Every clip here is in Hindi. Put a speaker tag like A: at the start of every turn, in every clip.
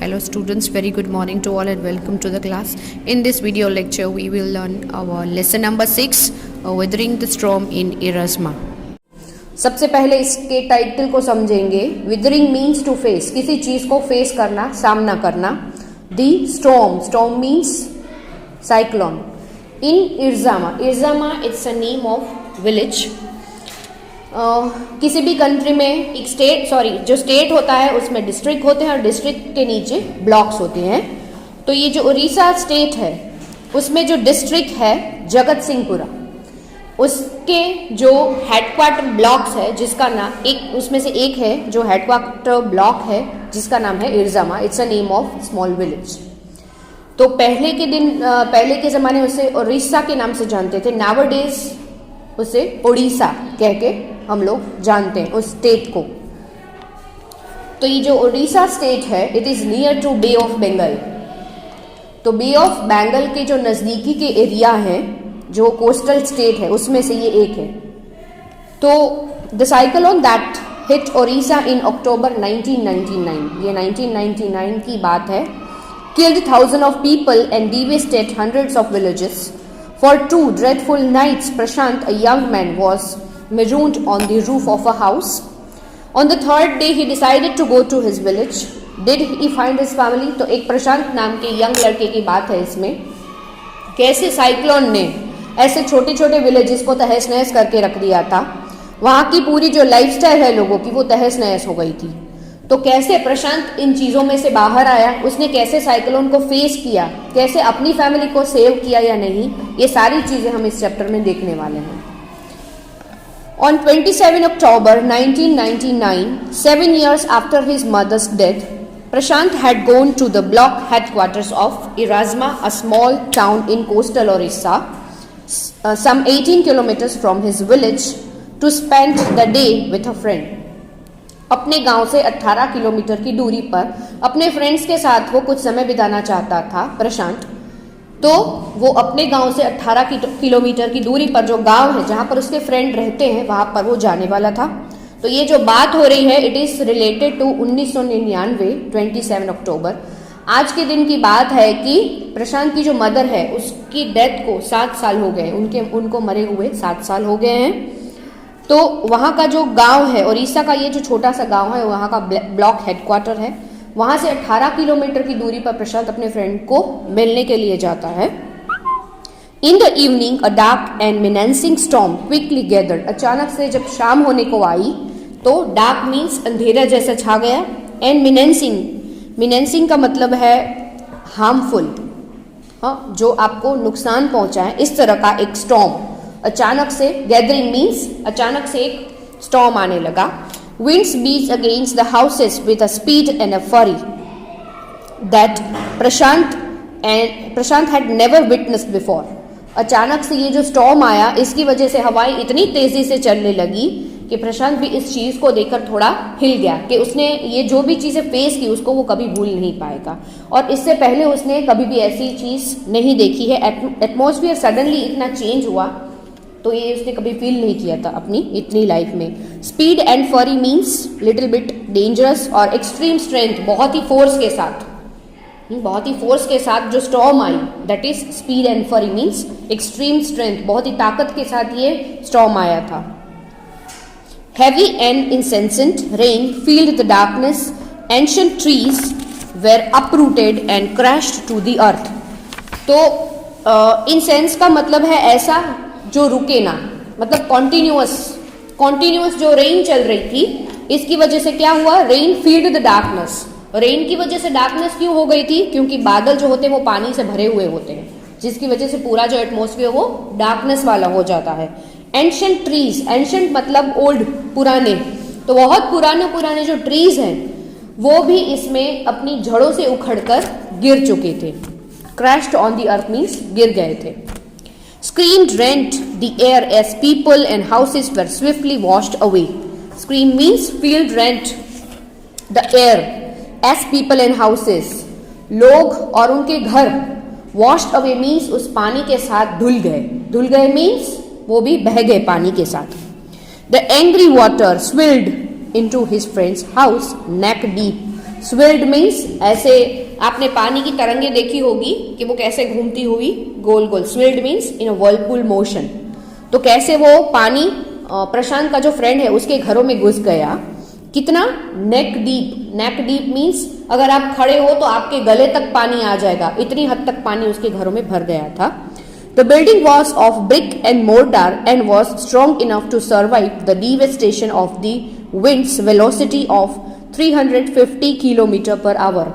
A: Hello students, very good morning to all and welcome to the class. In this video lecture we will learn our lesson number 6, Weathering the Storm in Erasmus.
B: सबसे पहले इसके टाइटल को समझेंगे. विदरिंग मीन्स टू फेस, किसी चीज को फेस करना, सामना करना. The storm, storm means cyclone. In Irjama, Irjama it's a name of village. किसी भी कंट्री में एक जो स्टेट होता है उसमें डिस्ट्रिक्ट होते हैं और डिस्ट्रिक्ट के नीचे ब्लॉक्स होते हैं. तो ये जो उड़ीसा स्टेट है उसमें जो डिस्ट्रिक्ट है जगत सिंहपुरा, उसके जो हेडक्वार्टर ब्लॉक्स है जिसका नाम उसमें से एक है जो हेडक्वार्टर ब्लॉक है जिसका नाम है Irjama. It's a name of small village. तो पहले के ज़माने उसे उड़ीसा के नाम से जानते थे. नाउअडेज उसे उड़ीसा कह के हम लोग जानते हैं उस स्टेट को. तो ये जो उड़ीसा स्टेट है it is near to Bay of Bengal. तो बे ऑफ बंगाल के जो नज़दीकी के एरिया हैं, जो कोस्टल स्टेट है उसमें से ये एक है. तो the cyclone that hit Odisha in October 1999, ये 1999 की बात है, killed thousands of people and devastated hundreds of villages. For 2 dreadful nights, Prashant, a young man, was marooned on the roof of a house. On the 3rd day, he decided to go to his village. Did he find his family? तो एक प्रशांत नाम के यंग लड़के की बात है इसमें. कैसे साइक्लोन ने ऐसे छोटे छोटे विलेजेस को तहस नहस करके रख दिया था. वहाँ की पूरी जो लाइफस्टाइल है लोगों की वो तहस नहस हो गई थी. तो कैसे प्रशांत इन चीज़ों में से बाहर आया, उसने कैसे साइक्लोन को फेस किया, कैसे अपनी फैमिली को सेव किया या नहीं, ये सारी चीज़ें हम इस चैप्टर में देखने वाले हैं. On 27 October 1999, 7 years after his mother's death, Prashant had gone to the block headquarters of Erasmus, a small town in coastal Orissa, some 18 kilometers from his village, to spend the day with a friend. अपने गांव से 18 किलोमीटर की दूरी पर अपने फ्रेंड्स के साथ वो कुछ समय बिताना चाहता था प्रशांत. तो वो अपने गांव से 18 किलोमीटर की दूरी पर जो गांव है जहां पर उसके फ्रेंड रहते हैं वहां पर वो जाने वाला था. तो ये जो बात हो रही है इट इज़ रिलेटेड टू 1999, 27 अक्टूबर. आज के दिन की बात है कि प्रशांत की जो मदर है उसकी डेथ को 7 साल हो गए, उनको मरे हुए 7 साल हो गए हैं. तो वहाँ का जो गांव है, उड़ीसा का ये जो छोटा सा गांव है वहाँ का ब्लॉक हेडक्वार्टर है. वहाँ से 18 किलोमीटर की दूरी पर प्रशांत अपने फ्रेंड को मिलने के लिए जाता है. In the evening a dark and menacing storm quickly gathered. अचानक से जब शाम होने को आई तो डार्क मीन्स अंधेरा जैसा छा गया, एंड मिनेंसिंग का मतलब है हार्मफुल, हाँ, जो आपको नुकसान पहुंचाए, इस तरह का एक स्टॉर्म. अचानक से, गैदरिंग मीन्स अचानक से एक स्टॉर्म आने लगा. Winds beats against the houses with a speed and a fury that Prashant had never witnessed before. अचानक से ये जो स्टॉर्म आया इसकी वजह से हवाएं इतनी तेजी से चलने लगी कि प्रशांत भी इस चीज़ को देखकर थोड़ा हिल गया कि उसने ये जो भी चीज़ें फेस की उसको वो कभी भूल नहीं पाएगा. और इससे पहले उसने कभी भी ऐसी चीज़ नहीं देखी है. एटमॉस्फेयर सडनली इतना चेंज हुआ तो ये उसने कभी फील नहीं किया था अपनी इतनी लाइफ में. Speed and fury means little bit dangerous, और एक्सट्रीम स्ट्रेंथ, बहुत ही फोर्स के साथ जो स्टॉर्म आई, that is speed and fury means extreme strength, बहुत ही ताकत के साथ ये स्टॉर्म आया था. Heavy and incessant rain filled the darkness. Ancient trees were uprooted and crashed to the earth. तो इंसेंस का मतलब है ऐसा जो रुके ना, मतलब कॉन्टिन्यूअस जो रेन चल रही थी, इसकी वजह से क्या हुआ, rain filled the darkness. Rain की वजह से डार्कनेस क्यों हो गई थी, क्योंकि बादल जो होते हैं वो पानी से भरे हुए होते हैं, जिसकी वजह से पूरा जो एटमॉस्फेयर वो डार्कनेस वाला हो जाता है. एंशिएंट ट्रीज, एंशिएंट मतलब ओल्ड, पुराने, तो बहुत पुराने जो ट्रीज हैं वो भी इसमें अपनी जड़ों से उखड़कर गिर चुके थे. Crashed on the earth means गिर गए थे. Screamed rent the air as people and houses were swiftly washed away. Scream means feel rent the air as people and houses. लोग और उनके घर, washed away means उस पानी के साथ धुल गए means वो भी बह गए पानी के साथ. The angry water swilled into his friend's house neck deep. Swirled means ऐसे, आपने पानी की तरंगे देखी होगी कि वो कैसे घूमती हुई गोल गोल। Swirled means in a whirlpool motion. तो कैसे वो पानी प्रशांत का जो फ्रेंड है उसके घरों में घुस गया। कितना? नेक डीप। नेक डीप मीन्स अगर आप खड़े हो तो आपके गले तक पानी आ जाएगा, इतनी हद तक पानी उसके घरों में भर गया था। The building was of brick and mortar and was strong enough to survive the devastation of the winds velocity of 350 kilometre per hour.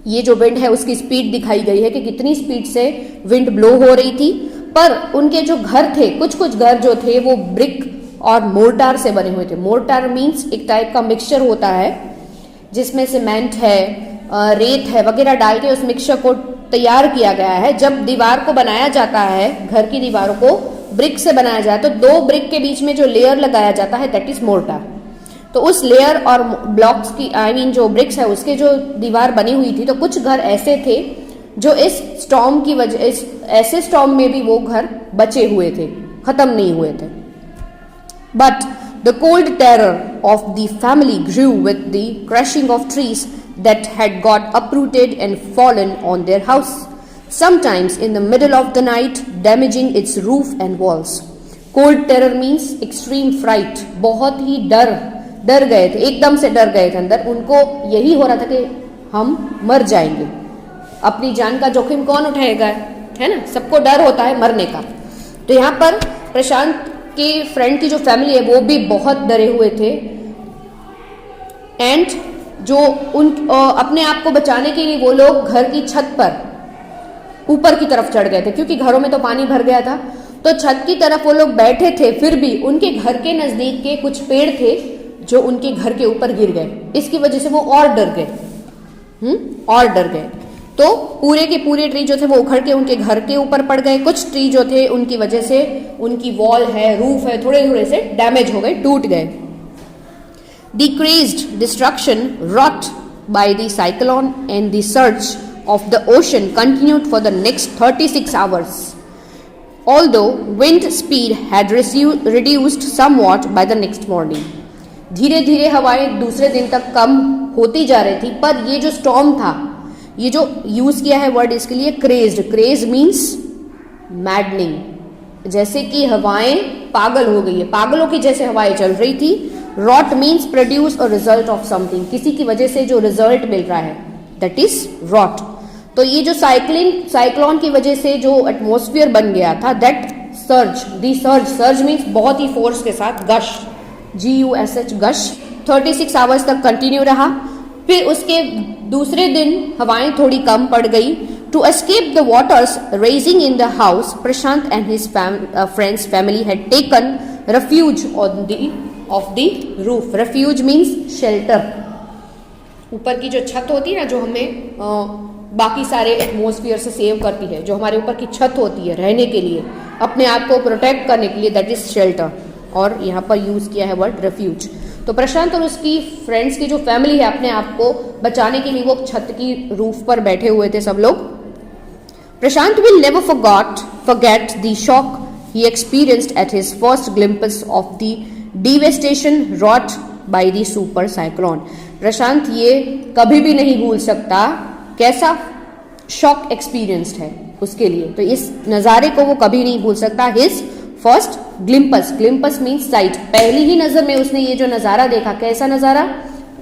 B: ये जो विंड है उसकी स्पीड दिखाई गई है कि कितनी स्पीड से विंड ब्लो हो रही थी। पर उनके जो घर थे, कुछ कुछ घर जो थे वो ब्रिक और मोर्टार से बने हुए थे। मोर्टार मीन्स एक टाइप का मिक्सचर होता है जिसमें सीमेंट है, रेत है वगैरह डाल के उस मिक्सचर को तैयार किया गया है। जब दीवार को बनाया जाता है, घर की दीवारों को ब्रिक से बनाया जाए तो दो ब्रिक के बीच में जो लेयर लगाया जाता है दैट इज मोर्टार। तो उस लेयर और ब्लॉक्स की जो ब्रिक्स है उसके जो दीवार बनी हुई थी, तो कुछ घर ऐसे थे जो इस स्टॉर्म की वजह, इस ऐसे स्टॉर्म में भी वो घर बचे हुए थे, खत्म नहीं हुए थे। But the cold terror of the family grew with the crushing of trees that had got uprooted and fallen on their house, sometimes in the middle of the night, damaging its roof and walls. Cold terror means extreme fright. बहुत ही डर गए थे, एकदम से डर गए थे अंदर। उनको यही हो रहा था कि हम मर जाएंगे, अपनी जान का जोखिम कौन उठाएगा, है ना, सबको डर होता है मरने का। तो यहाँ पर प्रशांत के फ्रेंड की जो फैमिली है वो भी बहुत डरे हुए थे। एंड जो उन अपने आप को बचाने के लिए वो लोग घर की छत पर ऊपर की तरफ चढ़ गए थे, क्योंकि घरों में तो पानी भर गया था। तो छत की तरफ वो लोग बैठे थे, फिर भी उनके घर के नजदीक के कुछ पेड़ थे जो उनके घर के ऊपर गिर गए। इसकी वजह से वो और डर गए, और डर गए। तो पूरे के पूरे ट्री जो थे वो उखड़ के उनके घर के ऊपर पड़ गए। कुछ ट्री जो थे उनकी वजह से उनकी वॉल है, रूफ है, थोड़े थोड़े से डैमेज हो गए, टूट गए। The crazed destruction wrought by the cyclone and the surge of the ocean continued for the next 36 hours. Although wind speed had reduced somewhat by the next morning. धीरे धीरे हवाएं दूसरे दिन तक कम होती जा रही थी, पर ये जो स्टॉर्म था, ये जो यूज किया है वर्ड इसके लिए क्रेज्ड। क्रेज मीन्स मैडनिंग, जैसे कि हवाएं पागल हो गई है, पागलों की जैसे हवाएं चल रही थी। रॉट मीन्स प्रोड्यूस और रिजल्ट ऑफ समथिंग, किसी की वजह से जो रिजल्ट मिल रहा है दैट इज रॉट। तो ये जो साइक्लोन की वजह से जो एटमॉस्फेयर बन गया था दैट सर्ज मीन्स बहुत ही फोर्स के साथ, गश, GUSH गश 36 आवर्स तक कंटिन्यू रहा। फिर उसके दूसरे दिन हवाएं थोड़ी कम पड़ गई। To escape the waters raging in the house, Prashant and his friends family had taken refuge of the roof. Refuge means shelter. ऊपर की जो छत होती है ना, जो हमें बाकी सारे एटमॉस्फेयर से सेव करती है, जो हमारे ऊपर की छत होती है रहने के लिए, अपने आप को प्रोटेक्ट करने के लिए, दैट इज शेल्टर। और यहाँ पर यूज किया है वर्ड रेफ्यूज। तो प्रशांत और उसकी फ्रेंड्स की जो फैमिली है, अपने आप को बचाने के लिए वो छत की रूफ पर बैठे हुए थे सब लोग। प्रशांत will never forget the shock he experienced at his first glimpse of the devastation wrought by the super cyclone. प्रशांत ये कभी भी नहीं भूल सकता कैसा शॉक एक्सपीरियंस्ड है उसके लिए, तो इस नज़ारे को वो कभी नहीं भूल सकता। हिज फर्स्ट ग्लिम्पस मीन्स साइट, पहली ही नजर में उसने ये जो नज़ारा देखा, कैसा नज़ारा?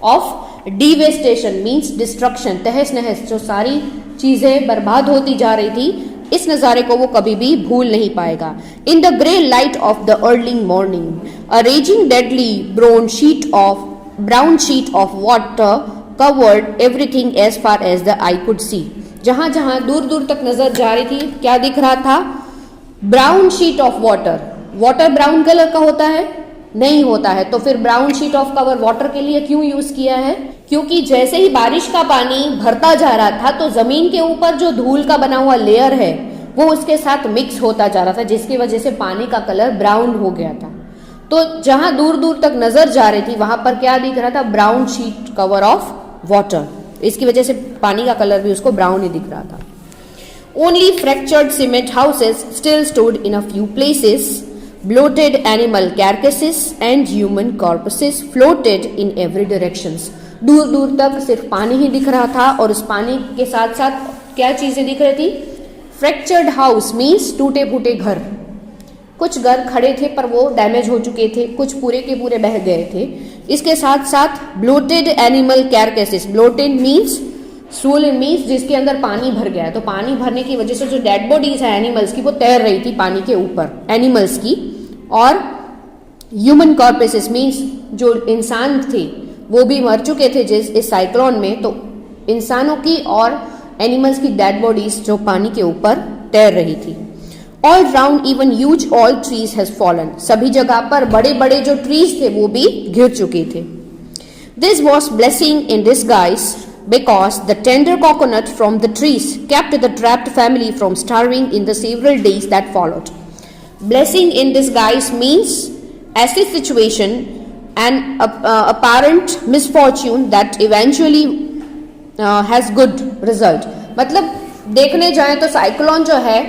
B: ऑफ डिवेस्टेशन मीन्स डिस्ट्रक्शन, तहस नहस, जो सारी चीजें बर्बाद होती जा रही थी, इस नज़ारे को वो कभी भी भूल नहीं पाएगा। In the grey light of the अर्लिंग morning, a raging deadly brown sheet of water covered everything as far as the eye could see. जहां जहां दूर दूर तक नजर जा रही थी, क्या दिख रहा था? Brown sheet of water. Water brown colour का होता है? नहीं होता है। तो फिर brown sheet of cover water के लिए क्यों यूज किया है? क्योंकि जैसे ही बारिश का पानी भरता जा रहा था तो जमीन के ऊपर जो धूल का बना हुआ लेयर है वो उसके साथ मिक्स होता जा रहा था, जिसकी वजह से पानी का कलर ब्राउन हो गया था। तो जहां दूर दूर तक नजर जा रही थी वहां पर क्या दिख रहा था? Brown sheet cover of water. इसकी वजह से पानी का कलर भी उसको ब्राउन ही दिख रहा था। Only fractured cement houses still stood in a few places, bloated animal carcasses and human corpses floated in every directions. दूर दूर तक सिर्फ पानी ही दिख रहा था और उस पानी के साथ साथ क्या चीजें दिख रही थी? फ्रैक्चर्ड हाउस मीन्स टूटे फूटे घर। कुछ घर खड़े थे पर वो डैमेज हो चुके थे, कुछ पूरे के पूरे बह गए थे। इसके साथ साथ bloated animal carcasses, bloated means swollen means जिसके अंदर पानी भर गया। तो पानी भरने की वजह से जो डेड बॉडीज है एनिमल्स की वो तैर रही थी पानी के ऊपर, एनिमल्स की। और ह्यूमन कॉर्पसेस मीन्स जो इंसान थे वो भी मर चुके थे इस साइक्लोन में। तो इंसानों की और एनिमल्स की डेड बॉडीज जो पानी के ऊपर तैर रही थी। All round even huge all trees has fallen, सभी जगह पर बड़े बड़े जो ट्रीज थे वो भी गिर चुके थे। This was blessing in disguise because the tender coconut from the trees kept the trapped family from starving in the several days that followed. Blessing in disguise means ऐसी situation and apparent misfortune that eventually has good result. मतलब देखने जाएं तो साइक्लोन जो है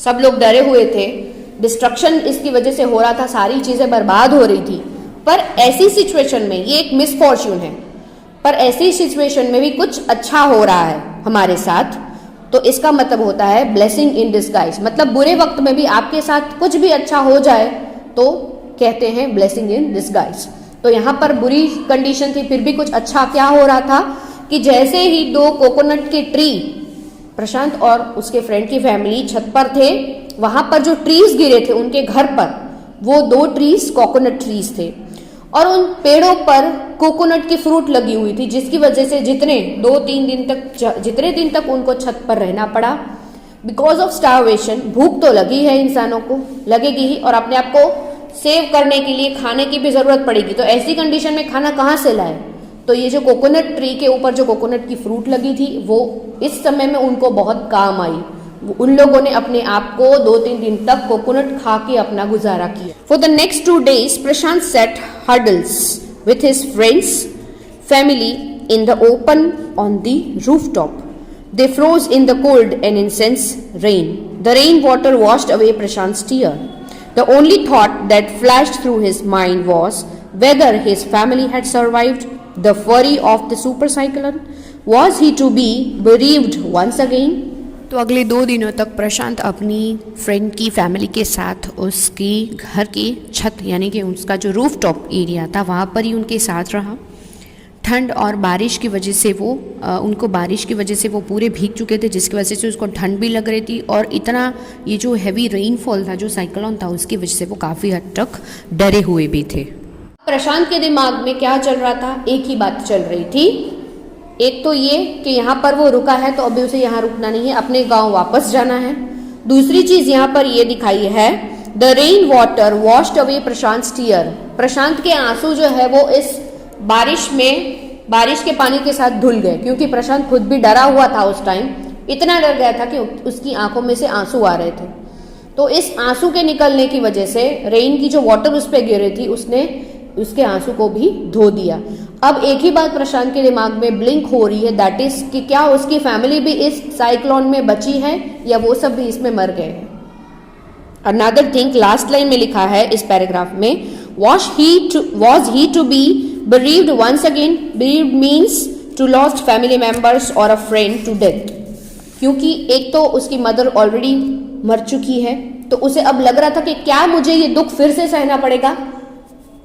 B: सब लोग डरे हुए थे, डिस्ट्रक्शन इसकी वजह से हो रहा था, सारी चीजें बर्बाद हो रही थी। पर ऐसी सिचुएशन में, ये एक मिसफॉर्च्यून है, पर ऐसी सिचुएशन में भी कुछ अच्छा हो रहा है हमारे साथ, तो इसका मतलब होता है ब्लेसिंग इन डिस्गाइज। मतलब बुरे वक्त में भी आपके साथ कुछ भी अच्छा हो जाए तो कहते हैं ब्लेसिंग इन डिस्गाइज। तो यहाँ पर बुरी कंडीशन थी फिर भी कुछ अच्छा क्या हो रहा था कि जैसे ही 2 कोकोनट के ट्री, प्रशांत और उसके फ्रेंड की फैमिली छत पर थे, वहां पर जो ट्रीज गिरे थे उनके घर पर, वो 2 ट्रीज कोकोनट ट्रीज थे और उन पेड़ों पर कोकोनट की फ्रूट लगी हुई थी, जिसकी वजह से जितने 2-3 दिन तक, जितने दिन तक उनको छत पर रहना पड़ा बिकॉज ऑफ स्टारवेशन। भूख तो लगी है, इंसानों को लगेगी ही, और अपने आप को सेव करने के लिए खाने की भी जरूरत पड़ेगी। तो ऐसी कंडीशन में खाना कहाँ से लाए? तो ये जो कोकोनट ट्री के ऊपर जो कोकोनट की फ्रूट लगी थी वो इस समय में उनको बहुत काम आई। उन लोगों ने अपने आप को 2-3 दिन तक कोकोनट खा के अपना गुजारा किया। For the next 2 days Prashant sat huddled with his friends family in the open on the rooftop. They froze in the cold and incessant rain. The rain water washed away Prashant tear. The only thought that flashed through his mind was whether his family had survived the fury of the super cyclone. Was he to be bereaved once again?
A: तो अगले 2 दिनों तक प्रशांत अपनी फ्रेंड की फैमिली के साथ उसकी घर की छत यानी कि उसका जो रूफ टॉप एरिया था वहाँ पर ही उनके साथ रहा। ठंड और बारिश की वजह से उनको बारिश की वजह से वो पूरे भीग चुके थे, जिसकी वजह से उसको ठंड भी लग रही थी और इतना ये जो हैवी रेनफॉल था, जो साइक्लोन था, उसकी वजह से वो काफ़ी हद तक डरे हुए भी थे।
B: प्रशांत के दिमाग में क्या चल रहा था? एक ही बात चल रही थी। एक तो ये कि यहाँ पर वो रुका है तो अभी उसे यहाँ रुकना नहीं है, अपने गांव वापस जाना है। दूसरी चीज यहाँ पर ये दिखाई है, the rain water washed away Prashant tear. Prashant के आंसू जो है वो इस बारिश के पानी के साथ धुल गए, क्योंकि प्रशांत खुद भी डरा हुआ था उस टाइम। इतना डर गया था कि उसकी आंखों में से आंसू आ रहे थे। तो इस आंसू के निकलने की वजह से रेन की जो वाटर उस पर गिर रही थी उसने उसके आंसू को भी धो दिया। अब एक ही बात प्रशांत के दिमाग में ब्लिंक हो रही है, दैट इज कि क्या उसकी फैमिली भी इस साइक्लोन में बची है या वो सब भी इसमें मर गए हैं। अनदर थिंग लास्ट लाइन में लिखा है इस पैराग्राफ में, was he to be bereaved once again? Bereaved means to lost family members or a friend to death. क्योंकि एक तो उसकी मदर ऑलरेडी मर चुकी है, तो उसे अब लग रहा था कि क्या मुझे ये दुख फिर से सहना पड़ेगा।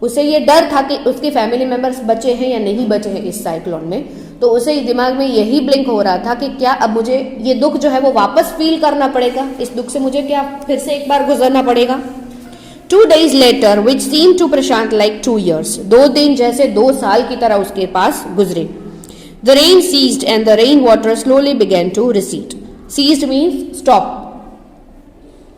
B: उसे ये डर था कि उसके फैमिली मेंबर्स बचे हैं या नहीं बचे हैं इस साइक्लोन में। तो उसे दिमाग में यही ब्लिंक हो रहा था कि क्या अब मुझे ये दुख जो है वो वापस फील करना पड़ेगा, इस दुख से मुझे क्या फिर से एक बार गुजरना पड़ेगा। 2 days later, which seemed to Prashant like 2 years, 2 दिन जैसे 2 साल की तरह उसके पास गुजरे। The rain ceased and the rain water slowly began to recede. Ceased means stop.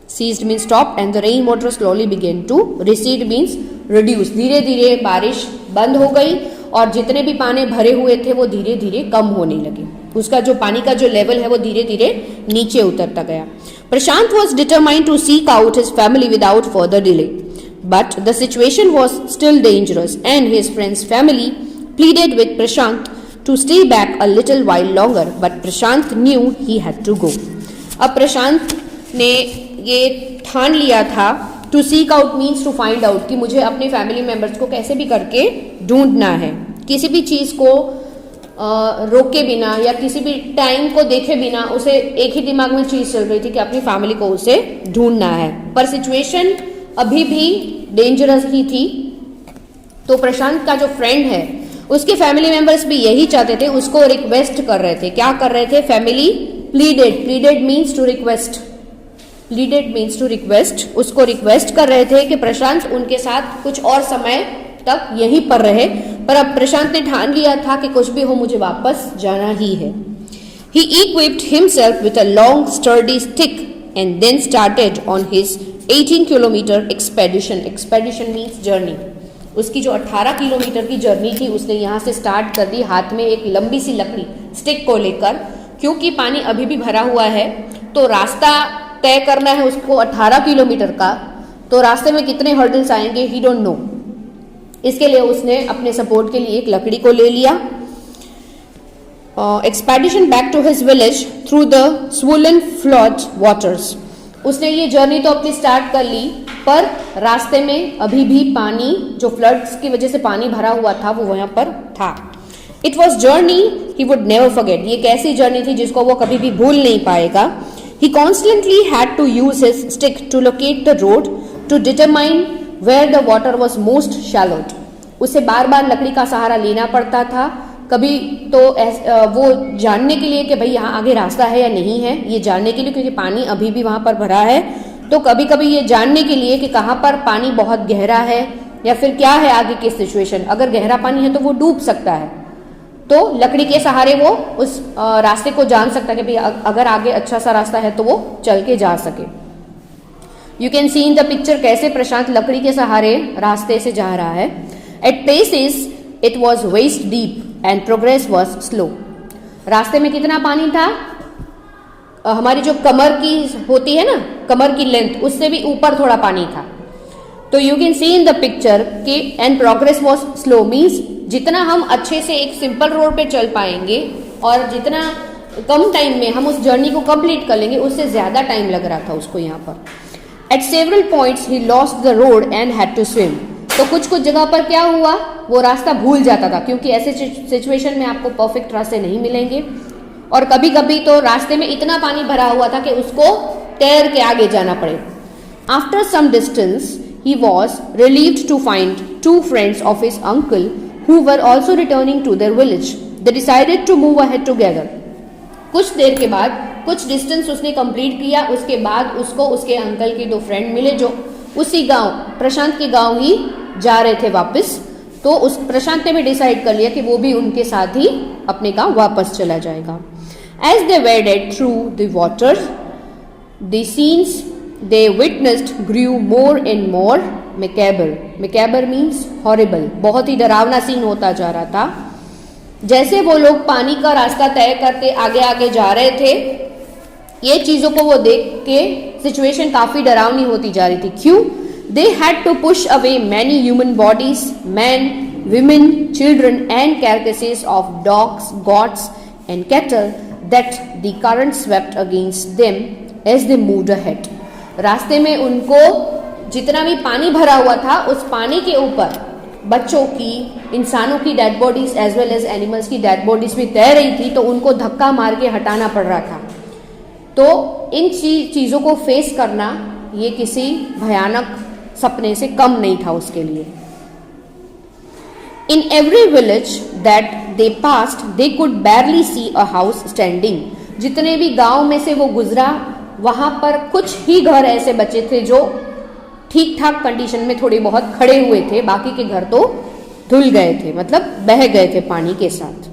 B: Ceased means stop and the rain water slowly began to recede means reduce. धीरे धीरे बारिश बंद हो गई और जितने भी पानी भरे हुए थे वो धीरे धीरे कम होने लगे। उसका जो पानी का जो लेवल है वो धीरे धीरे नीचे उतरता गया। Prashant was determined to seek out his family without further delay, but the situation was still dangerous and his friend's family pleaded with Prashant to stay back a little while longer, but Prashant knew he had to go. अब प्रशांत ने ये ठान लिया था, to seek out means to find out, कि मुझे अपने फैमिली मेंबर्स को कैसे भी करके ढूंढना है। किसी भी चीज को रोके बिना या किसी भी टाइम को देखे बिना उसे एक ही दिमाग में चीज चल रही थी कि अपनी फैमिली को उसे ढूंढना है, पर सिचुएशन अभी भी डेंजरस ही थी। तो प्रशांत का जो फ्रेंड है उसके फैमिली मेंबर्स भी यही चाहते थे, उसको रिक्वेस्ट कर रहे थे। क्या कर रहे थे? Family pleaded means to request, pleaded means to request, उसको रिक्वेस्ट कर रहे थे कि प्रशांत उनके साथ कुछ और समय तक यहीं पर रहे। पर अब प्रशांत ने ठान लिया था कि कुछ भी हो मुझे वापस जाना ही है। He equipped himself with a long sturdy stick and then started on his 18-kilometer expedition. Expedition means journey. उसकी जो 18 किलोमीटर की जर्नी थी उसने यहाँ से स्टार्ट कर दी, हाथ में एक लंबी सी लकड़ी स्टिक को लेकर। क्योंकि पानी अभी भी भरा हुआ है तो रास्ता तय करना है उसको 18 किलोमीटर का, तो रास्ते में कितने हर्डल्स आएंगे ही डोंट नो। इसके लिए उसने अपने सपोर्ट के लिए एक लकड़ी को ले लिया। Expedition back to his village through the swollen flood waters, उसने ये जर्नी तो अपनी स्टार्ट कर ली, पर रास्ते में अभी भी पानी, जो फ्लड्स की वजह से पानी भरा हुआ था, वो वहां पर था। It was journey he would never forget, ये एक ऐसी जर्नी थी जिसको वो कभी भी भूल नहीं पाएगा। He constantly had to use his stick to locate the road to determine where the water was most shallowed, उसे बार बार लकड़ी का सहारा लेना पड़ता था, कभी तो वो जानने के लिए कि भाई यहाँ आगे रास्ता है या नहीं है, ये जानने के लिए, क्योंकि पानी अभी भी वहां पर भरा है, तो कभी कभी ये जानने के लिए कि कहाँ पर पानी बहुत गहरा है या फिर क्या है आगे की सिचुएशन। अगर गहरा पानी है तो वो डूब सकता है, तो लकड़ी के सहारे वो उस रास्ते को जान सकता है कि भाई अगर आगे अच्छा सा रास्ता है तो वो चल के जा सके। You can see in the picture कैसे प्रशांत लकड़ी के सहारे रास्ते से जा रहा है। At places it was waist deep and progress was slow, रास्ते में कितना पानी था? हमारी जो कमर की होती है ना, कमर की लेंथ, उससे भी ऊपर थोड़ा पानी था। तो you can see in the picture कि and progress was slow means जितना हम अच्छे से एक सिंपल रोड पे चल पाएंगे और जितना कम टाइम में हम उस जर्नी को कंप्लीट कर लेंगे, उससे ज्यादा टाइम लग रहा था उसको यहाँ पर। At several points he lost the road and had to swim, तो कुछ कुछ जगह पर क्या हुआ, वो रास्ता भूल जाता था, क्योंकि ऐसे सिचुएशन में आपको परफेक्ट रास्ते नहीं मिलेंगे। और कभी कभी तो रास्ते में इतना पानी भरा हुआ था कि उसको तैर के आगे जाना पड़े। After some distance he was relieved to find two friends of his uncle who were also returning to their village. They decided to move ahead together. कुछ देर के बाद, कुछ डिस्टेंस उसने कंप्लीट किया, उसके बाद उसको उसके अंकल के दो फ्रेंड मिले जो उसी गांव, प्रशांत के गांव ही जा रहे थे वापस। तो उस प्रशांत ने भी डिसाइड कर लिया कि वो भी उनके साथ ही अपने गांव वापस चला जाएगा। As they waded through the water, the scenes they witnessed grew more and more macabre. Macabre means horrible. बहुत ही डरावना सीन होता जा रहा था। जैसे वो लोग पानी का रास्ता तय करते आगे आगे जा रहे थे, ये चीजों को वो देख के सिचुएशन काफी डरावनी होती जा रही थी। क्यों? They had to push away many human bodies, men, women, children and carcasses of dogs, goats and cattle that the current swept against them as they moved ahead. रास्ते में उनको जितना भी पानी भरा हुआ था, उस पानी के ऊपर बच्चों की, इंसानों की dead bodies as well as animals की डेड बॉडीज भी तैर रही थी, तो उनको धक्का मार के हटाना पड़ रहा था। तो इन चीजों को फेस करना ये किसी भयानक सपने से कम नहीं था उसके लिए। In every village that they passed they could barely see a house standing, जितने भी गांव में से वो गुजरा वहां पर कुछ ही घर ऐसे बचे थे जो ठीक ठाक कंडीशन में थोड़े बहुत खड़े हुए थे, बाकी के घर तो धुल गए थे, मतलब बह गए थे पानी के साथ।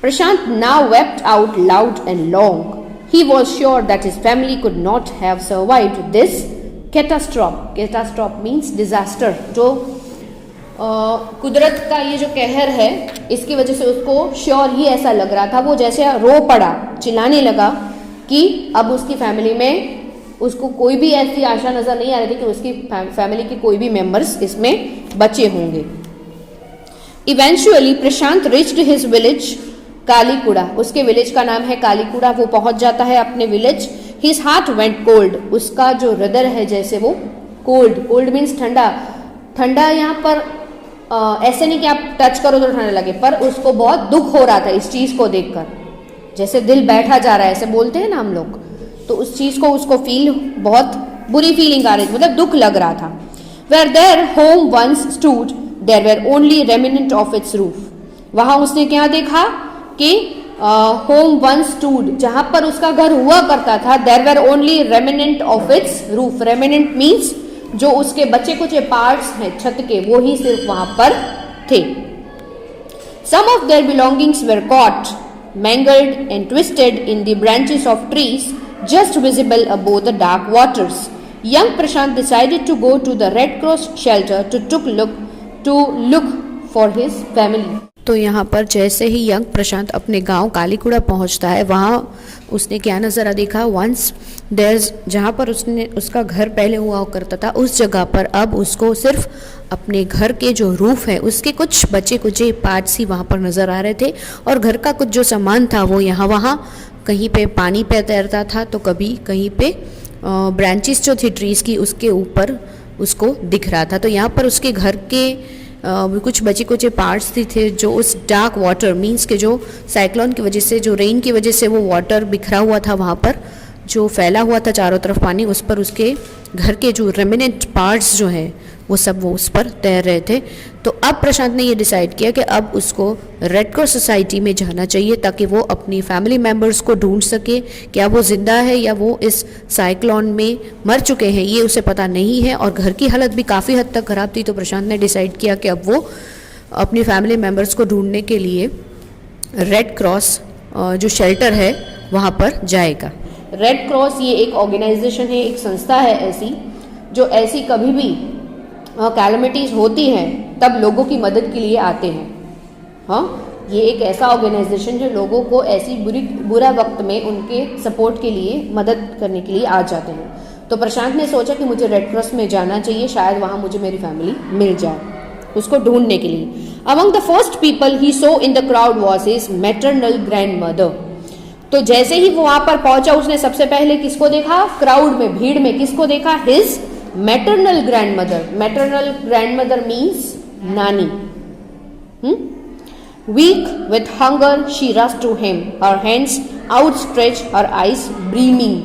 B: Prashant now wept out loud and long, he was sure that his family could not have survived this catastrophe. Catastrophe means disaster, जो कुदरत का ये जो कहर है, इसकी वजह से उसको श्योर ही ऐसा लग रहा था। वो जैसे रो पड़ा, चिल्लाने लगा कि अब उसकी फैमिली में उसको कोई भी ऐसी आशा नजर नहीं आ रही थी कि उसकी फैमिली के कोई भी मेंबर्स इसमें बचे होंगे। इवेंचुअली प्रशांत रिच्ड हिज विलेज कालीकुड़ा, उसके विलेज का नाम है कालीकुड़ा। वो पहुंच जाता है अपने village. His heart went cold, उसका जो हृदय है जैसे वो कोल्ड, कोल्ड मीन्स ठंडा। ठंडा यहाँ पर ऐसे नहीं कि आप टच करो तो ठंड लगे, पर उसको बहुत दुख हो रहा था इस चीज को देखकर, जैसे दिल बैठा जा रहा है ऐसे बोलते हैं ना हम लोग, तो उस चीज को उसको फील, बहुत बुरी फीलिंग आ रही थी, मतलब दुख लग रहा था। Where their home once stood, there were only remnant of its roof. वहां उसने क्या देखा कि home once stood, जहां पर उसका घर हुआ करता था, there were only remnant of its roof. Remnant means जो उसके बचे कुछ पार्ट्स हैं छत के, वो ही सिर्फ वहां पर थे। Some of their belongings were caught, mangled and twisted in the branches of trees just visible above the dark waters. Young Prashant decided to go to the Red Cross shelter to look for his family.
A: तो यहाँ पर जैसे ही यंग प्रशांत अपने गांव कालीकुड़ा पहुँचता है, वहाँ उसने क्या नज़ारा देखा। वंस देयर, जहाँ पर उसका घर पहले हुआ करता था, उस जगह पर अब उसको सिर्फ अपने घर के जो रूफ है उसके कुछ बचे कुचे पार्ट्स ही वहाँ पर नज़र आ रहे थे, और घर का कुछ जो सामान था वो यहाँ वहाँ कहीं पे पानी पे तैरता था, तो कभी कहीं पे ब्रांचेस जो थी ट्रीज़ की उसके ऊपर उसको दिख रहा था। तो यहाँ पर उसके घर के कुछ बचे कुचे पार्ट्स थे जो उस डार्क वाटर मीन्स के जो साइक्लोन की वजह से, जो रेन की वजह से वो वाटर बिखरा हुआ था, वहाँ पर जो फैला हुआ था चारों तरफ पानी, उस पर उसके घर के जो रेमिनेंट पार्ट्स जो हैं वो सब वो उस पर तैर रहे थे। तो अब प्रशांत ने ये डिसाइड किया कि अब उसको रेड क्रॉस सोसाइटी में जाना चाहिए ताकि वो अपनी फैमिली मेम्बर्स को ढूंढ सके, क्या वो ज़िंदा है या वो इस साइक्लोन में मर चुके हैं, ये उसे पता नहीं है। और घर की हालत भी काफ़ी हद तक ख़राब थी, तो प्रशांत ने डिसाइड किया कि अब वो अपनी फैमिली मेम्बर्स को ढूंढने के लिए रेड क्रॉस जो शेल्टर है वहाँ पर जाएगा।
B: रेड क्रॉस ये एक ऑर्गेनाइजेशन है, एक संस्था है ऐसी, जो ऐसी कभी भी कैलमिटीज़ होती हैं तब लोगों की मदद के लिए आते हैं। हाँ, ये एक ऐसा ऑर्गेनाइजेशन जो लोगों को ऐसी बुरा वक्त में उनके सपोर्ट के लिए, मदद करने के लिए आ जाते हैं। तो प्रशांत ने सोचा कि मुझे रेड क्रॉस में जाना चाहिए, शायद वहाँ मुझे मेरी फैमिली मिल जाए, उसको ढूंढने के लिए। Among the first people he so in the crowd was his maternal grand mother. तो जैसे ही वो वहाँ पर पहुंचा, उसने सबसे पहले किसको देखा? क्राउड में, भीड़ में किसको देखा? His maternal grand mother. Maternal grand mother means नानी। Weak with hunger, she rushed to him, her hands outstretched, her eyes beaming.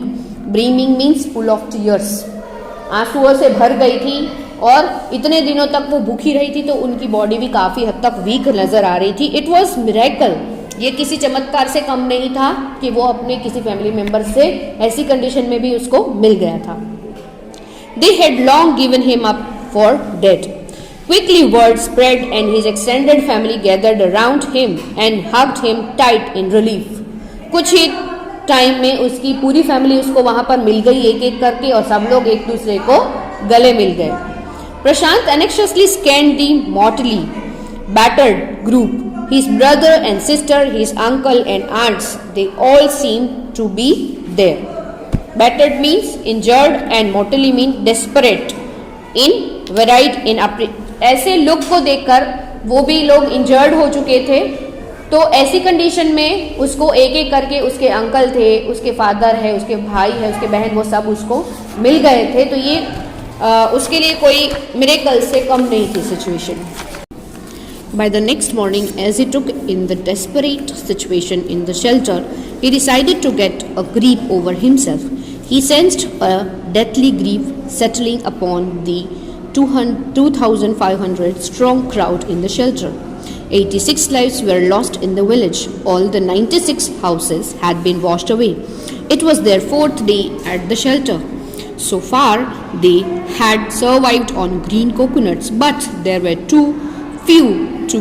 B: Beaming means full of tears. आंसुओं से भर गई थी, और इतने दिनों तक वो भूखी रही थी, तो उनकी बॉडी भी काफ़ी हद तक वीक नज़र आ रही थी। इट वॉज मिरेकल, ये किसी चमत्कार से कम नहीं था कि वो अपने किसी फैमिली मेम्बर से ऐसी कंडीशन में भी उसको मिल गया था। They had long given him up for dead. Quickly word spread and his extended family gathered around him and hugged him tight in relief. कुछ ही टाइम में उसकी पूरी फैमिली उसको वहां पर मिल गई एक एक करके, और सब लोग एक दूसरे को गले मिल गए। प्रशांत anxiously scanned the mortally battered group. His brother and sister, his uncle and aunts, they all seemed to be there. Battered means injured and mortally mean desperate. In varied in ऐसे लोग को देखकर वो भी लोग इंजर्ड हो चुके थे, तो ऐसी कंडीशन में उसको एक एक करके, उसके अंकल थे, उसके फादर है, उसके भाई है, उसके बहन, वो सब उसको मिल गए थे। तो ये उसके लिए कोई मिरेकल से कम नहीं थी situation. By the next morning, as he took in the desperate situation in the shelter, he decided to get a grip over himself. He sensed a deathly grief settling upon the 2,500 strong crowd in the shelter. 86 lives were lost in the village. All the 96 houses had been washed away. It was their 4th day at the shelter. So far, they had survived on green coconuts, but there were too few to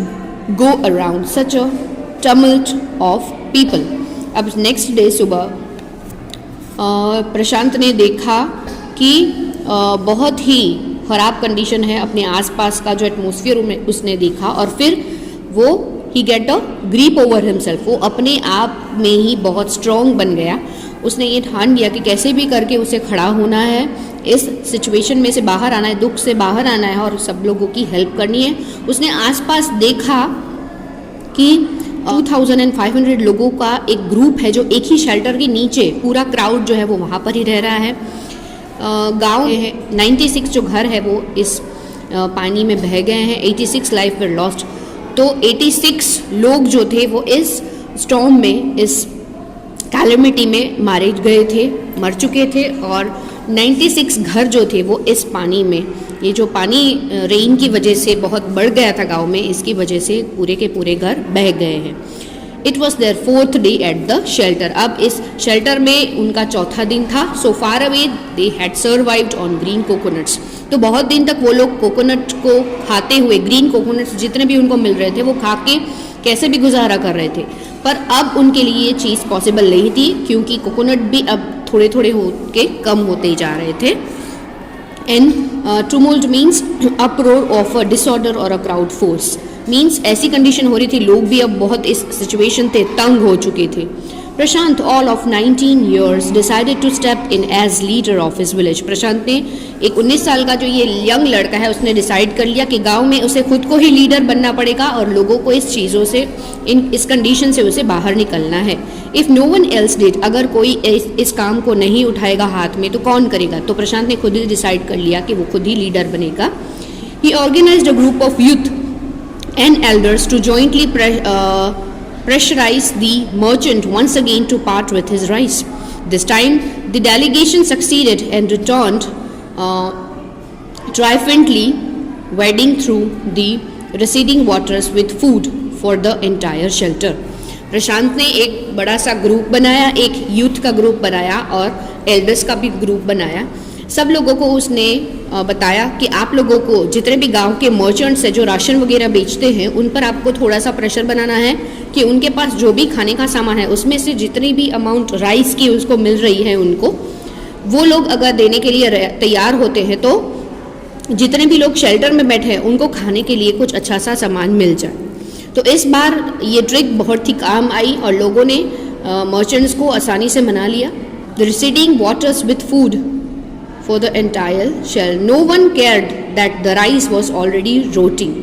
B: go around such a tumult of people. अब नेक्स्ट डे सुबह प्रशांत ने देखा कि बहुत ही ख़राब कंडीशन है, अपने आसपास का जो एटमॉस्फेयर उसने देखा, और फिर वो he get a grip over himself, वो अपने आप में ही बहुत स्ट्रॉन्ग बन गया। उसने ये ठान लिया कि कैसे भी करके उसे खड़ा होना है, इस सिचुएशन में से बाहर आना है, दुख से बाहर आना है और सब लोगों की हेल्प करनी है। उसने आसपास देखा कि 2,500 लोगों का एक ग्रुप है जो एक ही शेल्टर के नीचे, पूरा क्राउड जो है वो वहाँ पर ही रह रहा है। गांव है 96 जो घर है वो इस
A: पानी में बह गए हैं। 86 लाइफ वर लॉस्ट। तो 86 लोग जो थे वो इस स्टॉर्म में, इस कैलेमिटी में मारे गए थे, मर चुके थे। और 96 घर जो थे वो इस पानी में, ये जो पानी रेन की वजह से बहुत बढ़ गया था गांव में, इसकी वजह से पूरे के पूरे घर बह गए हैं। It was their 4th day at the shelter. अब इस शेल्टर में उनका चौथा दिन था। So far away they had survived on green coconuts. तो बहुत दिन तक वो लोग कोकोनट को खाते हुए, ग्रीन कोकोनट्स जितने भी उनको मिल रहे थे वो खा के कैसे भी गुजारा कर रहे थे। पर अब उनके लिए ये चीज़ पॉसिबल नहीं थी, क्योंकि कोकोनट भी अब थोड़े थोड़े हो के कम होते जा रहे थे। And tumult means uproar of a disorder और अ क्राउड फोर्स। मीन्स ऐसी कंडीशन हो रही थी, लोग भी अब बहुत इस सिचुएशन थे, तंग हो चुके थे। Prashant, all of 19 years, decided to step in as leader of his village. Prashant ने, एक 19 साल का जो ये यंग लड़का है, उसने डिसाइड कर लिया कि गांव में उसे खुद को ही लीडर बनना पड़ेगा और लोगों को इस चीज़ों से, इस कंडीशन से उसे बाहर निकलना है। If no one else did, अगर कोई इस काम को नहीं उठाएगा हाथ में तो कौन करेगा? तो प्रशांत ने खुद ही डिसाइड कर लिया कि वो खुद ही लीडर बनेगा। He organized a group of youth and elders to jointly pressurize the merchant once again to part with his rice. This time the delegation succeeded and returned triumphantly, wading through the receding waters with food for the entire shelter. प्रशांत ने एक बड़ा सा ग्रुप बनाया, एक यूथ का ग्रुप बनाया और एल्डर्स का भी ग्रुप बनाया। सब लोगों को उसने बताया कि आप लोगों को, जितने भी गांव के मर्चेंट्स हैं जो राशन वगैरह बेचते हैं, उन पर आपको थोड़ा सा प्रेशर बनाना है कि उनके पास जो भी खाने का सामान है उसमें से जितनी भी अमाउंट राइस की उसको मिल रही है उनको, वो लोग अगर देने के लिए तैयार होते हैं तो जितने भी लोग शेल्टर में बैठे हैं उनको खाने के लिए कुछ अच्छा सा सामान मिल जाए। तो इस बार ये ट्रिक बहुत ही काम आई और लोगों ने मर्चेंट्स को आसानी से मना लिया। The receding waters with food for the entire shell. No one cared that the rice was already rotting.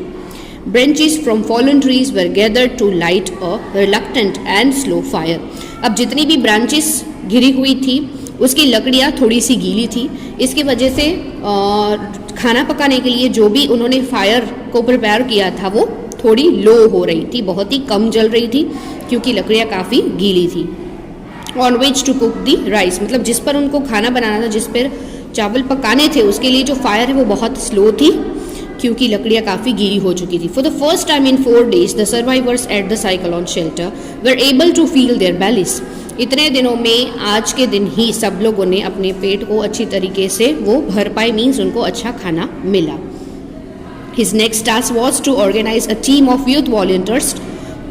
A: Branches from fallen trees were gathered to light a reluctant and slow fire. अब जितनी भी ब्रांचेस गिरी हुई थी उसकी लकड़ियाँ थोड़ी सी गीली थी, इसकी वजह से खाना पकाने के लिए जो भी उन्होंने फायर को प्रिपेयर किया था वो थोड़ी लो हो रही थी, बहुत ही कम जल रही थी क्योंकि लकड़ियाँ काफ़ी गीली थी। On which to cook the rice, मतलब जिस पर उनको खाना बनाना था, जिस पर चावल पकाने थे, उसके लिए जो फायर है वो बहुत स्लो थी क्योंकि लकड़ियाँ काफ़ी गीली हो चुकी थी। For the first time in 4 days the survivors at the cyclone shelter were able to feel their bellies. इतने दिनों में आज के दिन ही सब लोगों ने अपने पेट को अच्छी तरीके से वो भर पाए, मीन्स उनको अच्छा खाना मिला। His next task was to organise a team of youth volunteers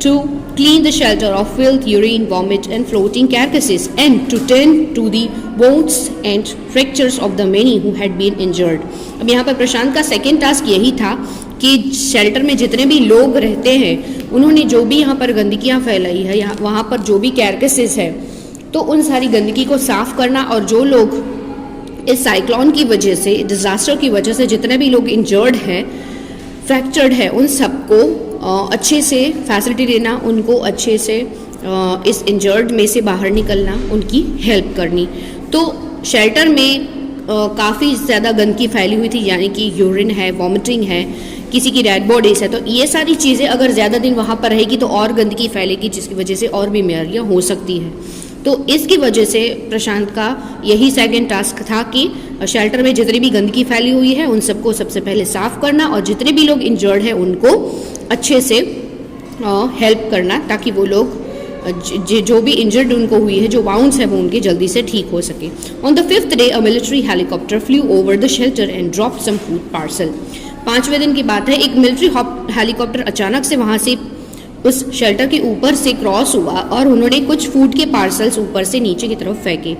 A: to clean the shelter of filth, urine, vomit and floating carcasses, and to tend to the wounds and fractures of the many who had been injured. अब यहाँ पर प्रशांत का सेकेंड टास्क यही था कि शेल्टर में जितने भी लोग रहते हैं उन्होंने जो भी यहाँ पर गंदगियाँ फैलाई है, यहाँ वहाँ पर जो भी कैरकेसेस है, तो उन सारी गंदगी को साफ करना, और जो लोग इस साइक्लोन की वजह से, डिज़ास्टर की वजह से जितने भी लोग इंजर्ड हैं, फ्रैक्चर्ड है, उन सबको अच्छे से फैसिलिटी देना, उनको अच्छे से इस इंजर्ड में से बाहर निकलना, उनकी हेल्प करनी। तो शेल्टर में काफ़ी ज़्यादा गंदगी फैली हुई थी, यानी कि यूरिन है, वॉमिटिंग है, किसी की डेड बॉडीज है। तो ये सारी चीज़ें अगर ज़्यादा दिन वहाँ पर रहेगी तो और गंदगी फैलेगी, जिसकी वजह से और बीमारियाँ हो सकती हैं। तो इसकी वजह से प्रशांत का यही सेकंड टास्क था कि शेल्टर में जितनी भी गंदगी फैली हुई है उन सबको सबसे पहले साफ़ करना, और जितने भी लोग इंजर्ड हैं उनको अच्छे से हेल्प करना, ताकि वो लोग जो भी इंजर्ड उनको हुई है, जो वाउंड्स है वो उनके जल्दी से ठीक हो सके। On the 5th day a military helicopter flew over the shelter and drop some food parcel. 5वें दिन की बात है, एक मिलिट्री हेलीकॉप्टर अचानक से वहाँ से उस शेल्टर के ऊपर से क्रॉस हुआ और उन्होंने कुछ फूड के पार्सल्स ऊपर से नीचे की तरफ फेंके।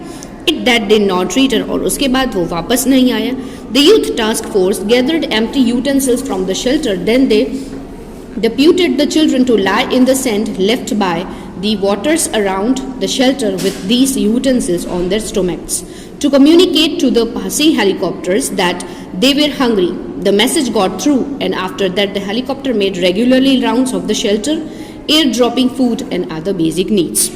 A: It that did not return, और उसके बाद वो वापस नहीं आया। The youth task force gathered empty utensils from the shelter, then they deputed the children to lie in the sand left by the waters around the shelter with these utensils on their stomachs to communicate to the passing helicopters that they were hungry. The message got through, and after that the helicopter made regularly rounds of the shelter, airdropping food and other basic needs.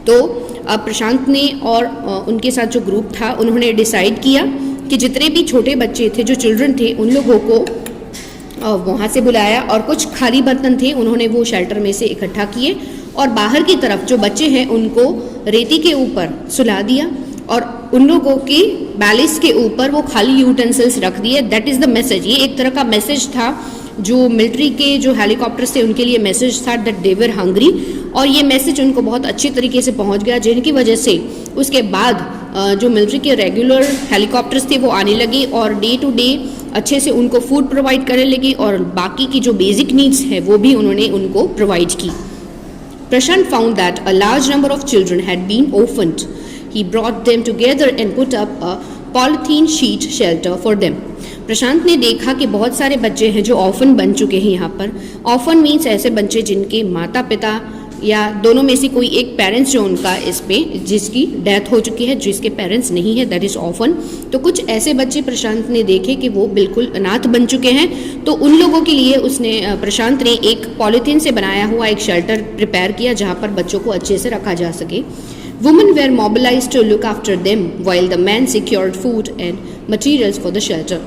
A: तो अब प्रशांत ने और उनके साथ जो ग्रुप था उन्होंने डिसाइड किया कि जितने भी छोटे बच्चे थे, जो चिल्ड्रन थे, उन लोगों को वहाँ से बुलाया और कुछ खाली बर्तन थे उन्होंने वो शेल्टर में से इकट्ठा किए और बाहर की तरफ जो बच्चे हैं उनको रेती के ऊपर सुला दिया और उन लोगों के बैलिस के ऊपर वो खाली यूटेंसिल्स रख दिए। That is the message. ये एक तरह का मैसेज था जो मिलिट्री के जो हेलीकॉप्टर्स थे उनके लिए मैसेज था दैट दे वर हंग्री, और ये मैसेज उनको बहुत अच्छी तरीके से पहुंच गया, जिनकी वजह से उसके बाद जो मिलिट्री के रेगुलर हेलीकॉप्टर्स थे वो आने लगे और डे टू डे अच्छे से उनको फूड प्रोवाइड करने लगी और बाकी की जो बेसिक नीड्स है वो भी उन्होंने उनको प्रोवाइड की। Prashant found that a large number of children had been orphaned. He brought them together and put up a polythene sheet shelter for them. प्रशांत ने देखा कि बहुत सारे बच्चे हैं जो ऑर्फन बन चुके हैं यहाँ पर। ऑर्फन मीन्स ऐसे बच्चे जिनके माता पिता या दोनों में से कोई एक पेरेंट्स जो उनका इस पे जिसकी डेथ हो चुकी है, जिसके पेरेंट्स नहीं है, दैट इज़ ऑर्फन। तो कुछ ऐसे बच्चे प्रशांत ने देखे कि वो बिल्कुल अनाथ बन चुके हैं, तो उन लोगों के लिए प्रशांत ने एक पॉलीथीन से बनाया हुआ एक शेल्टर प्रिपेयर किया जहाँ पर बच्चों को अच्छे से रखा जा सके। Women were mobilised to look after them while the man secured food and materials for the shelter.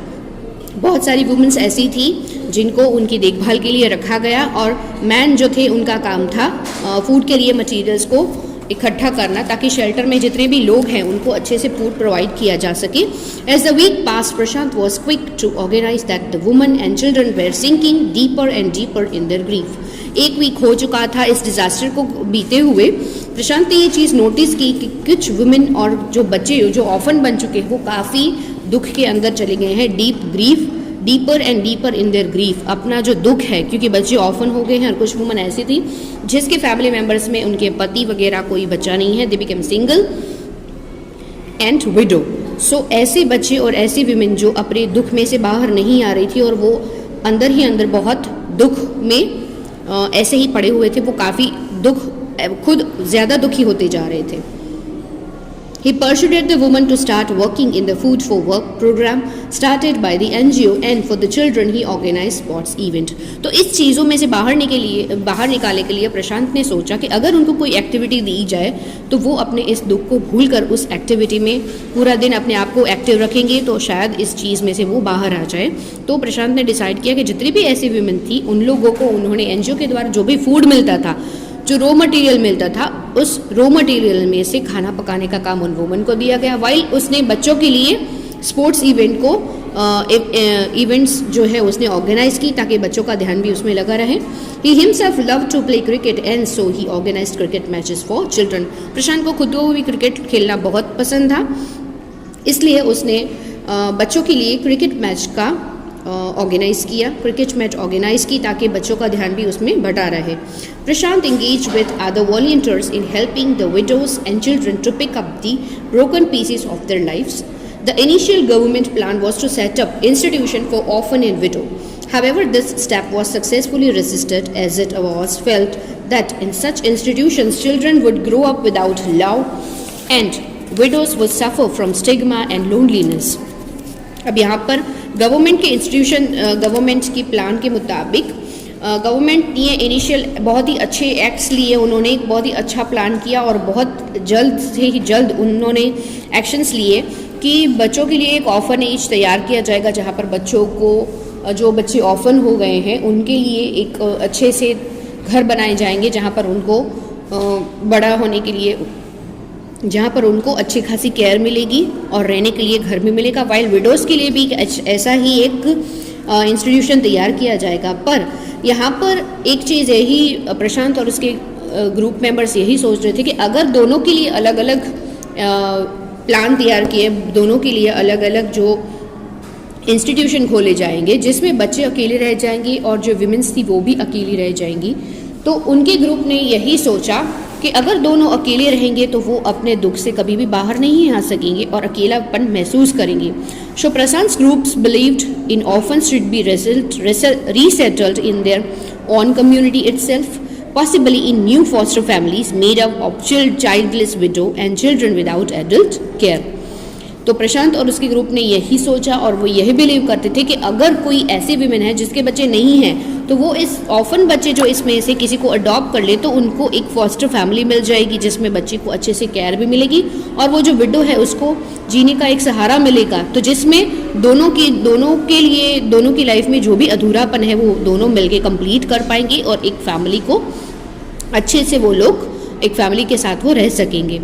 A: बहुत सारी वुमेन्स ऐसी थी जिनको उनकी देखभाल के लिए रखा गया और मैन जो थे उनका काम था फूड के लिए मटेरियल्स को इकट्ठा करना ताकि शेल्टर में जितने भी लोग हैं उनको अच्छे से फूड प्रोवाइड किया जा सके। As the week pass Prashant was quick to organise that the women and children were sinking deeper and deeper in their grief. एक वीक हो चुका था इस डिजास्टर को बीते हुए। प्रशांत ने ये चीज़ नोटिस की कि कुछ वुमेन और जो बच्चे जो ऑर्फन बन चुके हैं वो काफ़ी दुख के अंदर चले गए हैं, deep grief, deeper and deeper in their grief. अपना जो दुख है क्योंकि बच्चे ऑर्फन हो गए हैं और कुछ वुमन ऐसी थी जिसके फैमिली मेम्बर्स में उनके पति वगैरह कोई बच्चा नहीं है, they become single and widow. So ऐसे बच्चे और ऐसी वुमेन जो अपने दुख में से बाहर नहीं आ रही थी और वो अंदर ही अंदर बहुत दुख में ऐसे ही पड़े हुए थे, वो काफ़ी खुद ज़्यादा दुखी होते जा रहे थे। He persuaded the woman to start working in the Food for Work program started by the NGO, and for the children he organized sports event. तो इस चीज़ों में से बाहर निकालने के लिए प्रशांत ने सोचा कि अगर उनको कोई एक्टिविटी दी जाए तो वो अपने इस दुख को भूलकर उस एक्टिविटी में पूरा दिन अपने आप को एक्टिव रखेंगे तो शायद इस चीज़ में से वो बाहर आ जाए। तो प्रशांत ने डिसाइड किया कि जितनी भी ऐसी वुमेन थी उन लोगों को उन्होंने NGO के द्वारा जो भी फूड मिलता था, जो रॉ मटेरियल मिलता था, उस रॉ मटेरियल में से खाना पकाने का काम उन वुमन को दिया गया। वाइल उसने बच्चों के लिए स्पोर्ट्स इवेंट को इवेंट्स जो है उसने ऑर्गेनाइज की ताकि बच्चों का ध्यान भी उसमें लगा रहे। He himself love to play cricket and so he organized cricket matches for children. Prashant को खुद को भी क्रिकेट खेलना बहुत पसंद था, इसलिए उसने बच्चों के लिए क्रिकेट मैच का ऑर्गेनाइज किया, क्रिकेट मैच ऑर्गेनाइज की ताकि बच्चों का ध्यान भी उसमें बटा रहे। प्रशांत engaged with other volunteers in helping the widows and children to pick up the broken pieces of their lives. The initial government plan was to set up institution for orphan and widow. However, this step was successfully resisted as it was felt that in such institutions children would grow up without love and widows would suffer from stigma and loneliness. अब यहाँ पर गवर्नमेंट के इंस्टीट्यूशन गवर्नमेंट की प्लान के मुताबिक गवर्नमेंट ने इनिशियल बहुत ही अच्छे एक्ट्स लिए, उन्होंने एक बहुत ही अच्छा प्लान किया और बहुत जल्द से ही जल्द उन्होंने एक्शंस लिए कि बच्चों के लिए एक ऑर्फनेज तैयार किया जाएगा जहाँ पर बच्चों को जो बच्चे ऑर्फन हो गए हैं उनके लिए एक अच्छे से घर बनाए जाएंगे जहाँ पर उनको बड़ा होने के लिए, जहाँ पर उनको अच्छी खासी केयर मिलेगी और रहने के लिए घर भी मिलेगा। वाइल विडोज़ के लिए भी ऐसा ही एक इंस्टीट्यूशन तैयार किया जाएगा। पर यहाँ पर एक चीज़ यही प्रशांत और उसके ग्रुप मेंबर्स यही सोच रहे थे कि अगर दोनों के लिए अलग अलग प्लान तैयार किए, दोनों के लिए अलग अलग जो इंस्टीट्यूशन खोले जाएंगे जिसमें बच्चे अकेले रह जाएंगे और जो विमेंस थी वो भी अकेली रह जाएंगी, तो उनके ग्रुप ने यही सोचा कि अगर दोनों अकेले रहेंगे तो वो अपने दुख से कभी भी बाहर नहीं आ सकेंगे और अकेलापन महसूस करेंगे। So Prashant's groups believed in orphans should be resettled in their own community itself, possibly in new foster families made up of childless widow and children without adult care. तो प्रशांत और उसके ग्रुप ने यही सोचा और वो यही बिलीव करते थे कि अगर कोई ऐसी विमेन है जिसके बच्चे नहीं हैं तो वो इस ऑफन बच्चे जो इसमें से किसी को अडॉप्ट कर ले तो उनको एक फॉस्टर फैमिली मिल जाएगी जिसमें बच्चे को अच्छे से केयर भी मिलेगी और वो जो विडो है उसको जीने का एक सहारा मिलेगा, तो जिसमें दोनों की लाइफ में जो भी अधूरापन है वो दोनों मिलके कंप्लीट कर पाएंगे और एक फैमिली को अच्छे से वो लोग एक फैमिली के साथ वो रह सकेंगे।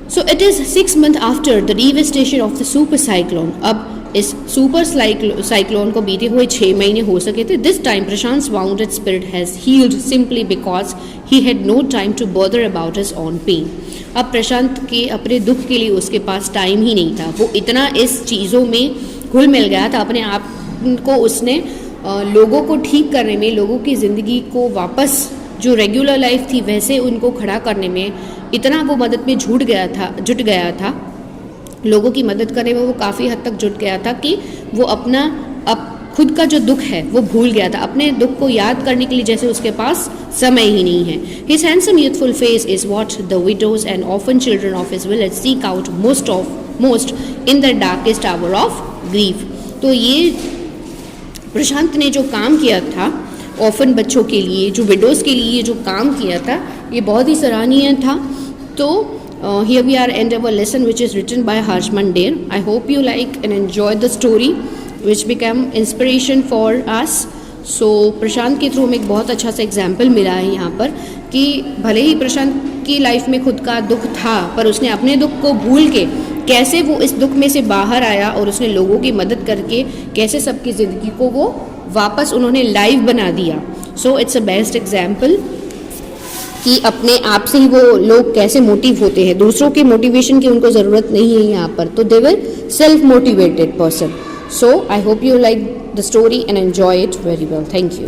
A: So it is 6 months after the devastation of the super cyclone. अब इस सुपर साइक्लोन को बीते हुए 6 महीने हो सके थे। This time Prashant wounded spirit has healed simply because he had no time to bother about his own pain. अब प्रशांत के अपने दुख के लिए उसके पास टाइम ही नहीं था, वो इतना इस चीज़ों में घुल मिल गया था अपने आप को, उसने लोगों को ठीक करने में, लोगों की ज़िंदगी को वापस जो रेगुलर लाइफ थी वैसे उनको खड़ा करने में इतना वो मदद में जुट गया था, लोगों की मदद करने में वो काफ़ी हद तक जुट गया था कि वो अपना खुद का जो दुख है वो भूल गया था। अपने दुख को याद करने के लिए जैसे उसके पास समय ही नहीं है। His handsome youthful face is what the widows and orphan children of his village seek out most in the darkest hour of grief। तो ये प्रशांत ने जो काम किया था ऑफन बच्चों के लिए, जो विडोज़ के लिए जो काम किया था, ये बहुत ही सराहनीय था। तो here we are end our lesson which is written by Harsh Mandir. I hope you like and enjoy the story which became inspiration for us. So प्रशांत के थ्रू में एक बहुत अच्छा सा एग्जाम्पल मिला है यहाँ पर कि भले ही प्रशांत की लाइफ में खुद का दुख था पर उसने अपने दुख को भूल के कैसे वो इस दुख में से बाहर आया और उसने लोगों की मदद करके कैसे सबकी ज़िंदगी को वो वापस उन्होंने लाइव बना दिया। So it's a best example कि अपने आप से ही वो लोग कैसे मोटिव होते हैं, दूसरों के मोटिवेशन की उनको ज़रूरत नहीं है यहाँ पर, तो they were self motivated person. So I hope you like the story and enjoy it very well. Thank you.